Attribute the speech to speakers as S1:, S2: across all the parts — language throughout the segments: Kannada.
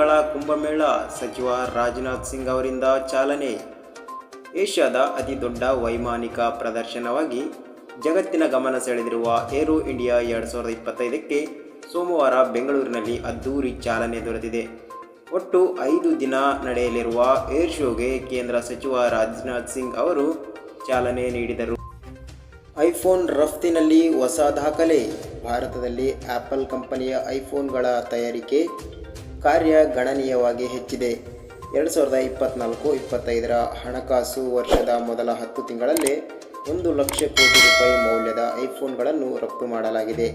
S1: ದಿನಗಳ ಕುಂಭಮೇಳ ಸಚಿವ ರಾಜನಾಥ್ ಸಿಂಗ್ ಅವರಿಂದ ಚಾಲನೆ. ಏಷ್ಯಾದ ಅತಿ ದೊಡ್ಡ ವೈಮಾನಿಕ ಪ್ರದರ್ಶನವಾಗಿ ಜಗತ್ತಿನ ಗಮನ ಸೆಳೆದಿರುವ ಏರೋ ಇಂಡಿಯಾ 2025ಕ್ಕೆ ಸೋಮವಾರ ಬೆಂಗಳೂರಿನಲ್ಲಿ ಅದ್ದೂರಿ ಚಾಲನೆ ದೊರೆತಿದೆ. ಒಟ್ಟು 5 ದಿನ ನಡೆಯಲಿರುವ ಏರ್ ಶೋಗೆ ಕೇಂದ್ರ ಸಚಿವ ರಾಜನಾಥ್ ಸಿಂಗ್ ಅವರು ಚಾಲನೆ ನೀಡಿದರು. ಐಫೋನ್ ರಫ್ತಿನಲ್ಲಿ ಹೊಸ ದಾಖಲೆ. ಭಾರತದಲ್ಲಿ ಆಪಲ್ ಕಂಪನಿಯ ಐಫೋನ್ಗಳ ತಯಾರಿಕೆ ಕಾರ್ಯ ಗಣನೀಯವಾಗಿ ಹೆಚ್ಚಿದೆ. 2024-25ರ ಹಣಕಾಸು ವರ್ಷದ ಮೊದಲ 10 ತಿಂಗಳಲ್ಲೇ 1 ಲಕ್ಷ ಕೋಟಿ ರೂಪಾಯಿ ಮೌಲ್ಯದ ಐಫೋನ್ಗಳನ್ನು ರಫ್ತು ಮಾಡಲಾಗಿದೆ.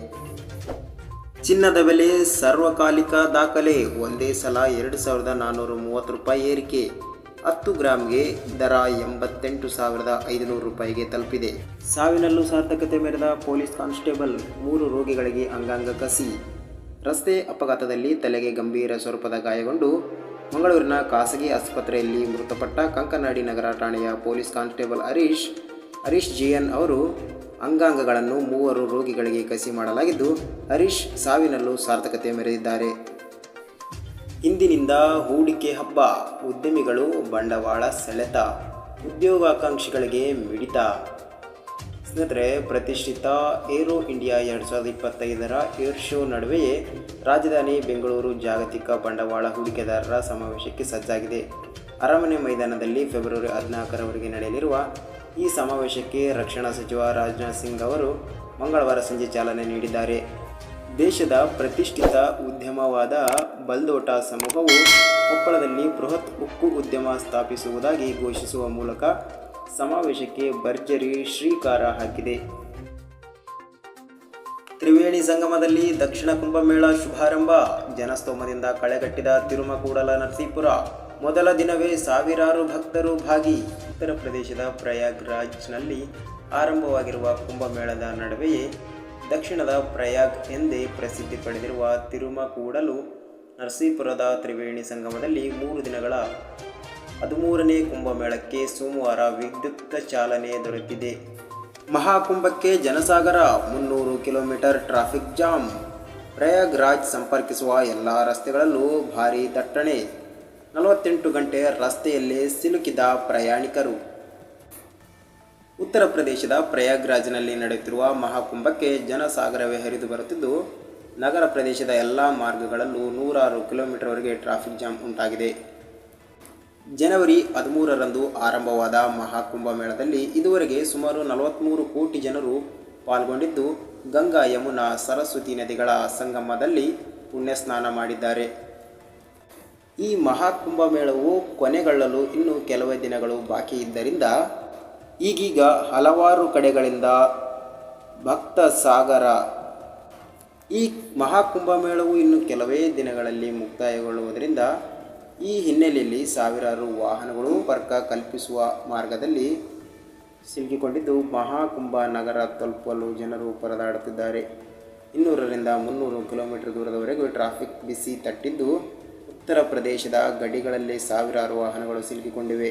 S1: ಚಿನ್ನದ ಬೆಲೆ ಸಾರ್ವಕಾಲಿಕ ದಾಖಲೆ. ಒಂದೇ ಸಲ 2,430 ರೂಪಾಯಿ ಏರಿಕೆ. 10 ಗ್ರಾಂಗೆ ದರ 88,500 ರೂಪಾಯಿಗೆ ತಲುಪಿದೆ. ಸಾವಿನಲ್ಲೂ ಸಾರ್ಥಕತೆ ಮೆರೆದ ಪೊಲೀಸ್ ಕಾನ್ಸ್ಟೇಬಲ್, 3 ರೋಗಿಗಳಿಗೆ ಅಂಗಾಂಗ ಕಸಿ. ರಸ್ತೆ ಅಪಘಾತದಲ್ಲಿ ತಲೆಗೆ ಗಂಭೀರ ಸ್ವರೂಪದ ಗಾಯಗೊಂಡು ಮಂಗಳೂರಿನ ಖಾಸಗಿ ಆಸ್ಪತ್ರೆಯಲ್ಲಿ ಮೃತಪಟ್ಟ ಕಂಕನಾಡಿ ನಗರ ಠಾಣೆಯ ಪೊಲೀಸ್ ಕಾನ್ಸ್ಟೇಬಲ್ ಹರೀಶ್ ಜೆಎನ್ ಅವರು ಅಂಗಾಂಗಗಳನ್ನು 3 ರೋಗಿಗಳಿಗೆ ಕಸಿ ಮಾಡಲಾಗಿದ್ದು, ಹರೀಶ್ ಸಾವಿನಲ್ಲೂ ಸಾರ್ಥಕತೆ ಮೆರೆದಿದ್ದಾರೆ. ಇಂದಿನಿಂದ ಹೂಡಿಕೆ ಹಬ್ಬ. ಉದ್ಯಮಿಗಳು ಬಂಡವಾಳ ಸೆಳೆತ, ಉದ್ಯೋಗಾಕಾಂಕ್ಷಿಗಳಿಗೆ ಮಿಡಿತ. ಸ್ನೇಹಿತರೆ, ಪ್ರತಿಷ್ಠಿತ ಏರೋ ಇಂಡಿಯಾ 2025ರ ಏರ್ ಶೋ ನಡುವೆಯೇ ರಾಜಧಾನಿ ಬೆಂಗಳೂರು ಜಾಗತಿಕ ಬಂಡವಾಳ ಹೂಡಿಕೆದಾರರ ಸಮಾವೇಶಕ್ಕೆ ಸಜ್ಜಾಗಿದೆ. ಅರಮನೆ ಮೈದಾನದಲ್ಲಿ ಫೆಬ್ರವರಿ 14ರವರೆಗೆ ನಡೆಯಲಿರುವ ಈ ಸಮಾವೇಶಕ್ಕೆ ರಕ್ಷಣಾ ಸಚಿವ ರಾಜನಾಥ್ ಸಿಂಗ್ ಅವರು ಮಂಗಳವಾರ ಸಂಜೆ ಚಾಲನೆ ನೀಡಿದ್ದಾರೆ. ದೇಶದ ಪ್ರತಿಷ್ಠಿತ ಉದ್ಯಮವಾದ ಬಲ್ದೋಟ ಸಮೂಹವು ಕೊಪ್ಪಳದಲ್ಲಿ ಬೃಹತ್ ಉಕ್ಕು ಉದ್ಯಮ ಸ್ಥಾಪಿಸುವುದಾಗಿ ಘೋಷಿಸುವ ಮೂಲಕ ಸಮಾವೇಶಕ್ಕೆ ಭರ್ಜರಿ ಶ್ರೀಕಾರ ಹಾಕಿದೆ. ತ್ರಿವೇಣಿ ಸಂಗಮದಲ್ಲಿ ದಕ್ಷಿಣ ಕುಂಭಮೇಳ ಶುಭಾರಂಭ. ಜನಸ್ತೋಮದಿಂದ ಕಳೆಗಟ್ಟಿದ ತಿರುಮಕೂಡಲ ನರಸೀಪುರ. ಮೊದಲ ದಿನವೇ ಸಾವಿರಾರು ಭಕ್ತರು ಭಾಗಿ. ಉತ್ತರ ಪ್ರದೇಶದ ಪ್ರಯಾಗ್ರಾಜ್ನಲ್ಲಿ ಆರಂಭವಾಗಿರುವ ಕುಂಭಮೇಳದ ನಡುವೆಯೇ ದಕ್ಷಿಣದ ಪ್ರಯಾಗ್ ಎಂದೇ ಪ್ರಸಿದ್ಧಿ ಪಡೆದಿರುವ ತಿರುಮಕೂಡಲು ನರಸೀಪುರದ ತ್ರಿವೇಣಿ ಸಂಗಮದಲ್ಲಿ 3 ದಿನಗಳ 13ನೇ ಕುಂಭಮೇಳಕ್ಕೆ ಸೋಮವಾರ ವಿದ್ಯುಕ್ತ ಚಾಲನೆ ದೊರೆತಿದೆ. ಮಹಾಕುಂಭಕ್ಕೆ ಜನಸಾಗರ. 300 ಕಿಲೋಮೀಟರ್ ಟ್ರಾಫಿಕ್ ಜಾಮ್. ಪ್ರಯಾಗ್ರಾಜ್ ಸಂಪರ್ಕಿಸುವ ಎಲ್ಲ ರಸ್ತೆಗಳಲ್ಲೂ ಭಾರೀ ದಟ್ಟಣೆ. 48 ಗಂಟೆ ರಸ್ತೆಯಲ್ಲೇ ಸಿಲುಕಿದ ಪ್ರಯಾಣಿಕರು. ಉತ್ತರ ಪ್ರದೇಶದ ಪ್ರಯಾಗ್ರಾಜ್ನಲ್ಲಿ ನಡೆಯುತ್ತಿರುವ ಮಹಾಕುಂಭಕ್ಕೆ ಜನಸಾಗರವೇ ಹರಿದು ಬರುತ್ತಿದ್ದು, ನಗರ ಪ್ರದೇಶದ ಎಲ್ಲ ಮಾರ್ಗಗಳಲ್ಲೂ 106 ಕಿಲೋಮೀಟರ್ವರೆಗೆ ಟ್ರಾಫಿಕ್ ಜಾಮ್ ಉಂಟಾಗಿದೆ. ಜನವರಿ 13ರಂದು ಆರಂಭವಾದ ಮಹಾಕುಂಭಮೇಳದಲ್ಲಿ ಇದುವರೆಗೆ ಸುಮಾರು 43 ಕೋಟಿ ಜನರು ಪಾಲ್ಗೊಂಡಿದ್ದು, ಗಂಗಾ, ಯಮುನಾ, ಸರಸ್ವತಿ ನದಿಗಳ ಸಂಗಮದಲ್ಲಿ ಪುಣ್ಯಸ್ನಾನ ಮಾಡಿದ್ದಾರೆ. ಈ ಮಹಾಕುಂಭಮೇಳವು ಕೊನೆಗೊಳ್ಳಲು ಇನ್ನು ಕೆಲವೇ ದಿನಗಳು ಬಾಕಿ ಇದ್ದರಿಂದ ಈಗೀಗ ಹಲವಾರು ಕಡೆಗಳಿಂದ ಭಕ್ತ ಸಾಗರ. ಈ ಮಹಾಕುಂಭಮೇಳವು ಇನ್ನು ಕೆಲವೇ ದಿನಗಳಲ್ಲಿ ಮುಕ್ತಾಯಗೊಳ್ಳುವುದರಿಂದ ಈ ಹಿನ್ನೆಲೆಯಲ್ಲಿ ಸಾವಿರಾರು ವಾಹನಗಳು ಸಂಪರ್ಕ ಕಲ್ಪಿಸುವ ಮಾರ್ಗದಲ್ಲಿ ಸಿಲುಕಿಕೊಂಡಿದ್ದು, ಮಹಾಕುಂಭ ನಗರ ತಲುಪಲು ಜನರು ಪರದಾಡುತ್ತಿದ್ದಾರೆ. 200ರಿಂದ 300 ಕಿಲೋಮೀಟರ್ ದೂರದವರೆಗೂ ಟ್ರಾಫಿಕ್ ಬಿಸಿ ತಟ್ಟಿದ್ದು, ಉತ್ತರ ಪ್ರದೇಶದ ಗಡಿಗಳಲ್ಲೇ ಸಾವಿರಾರು ವಾಹನಗಳು ಸಿಲುಕಿಕೊಂಡಿವೆ.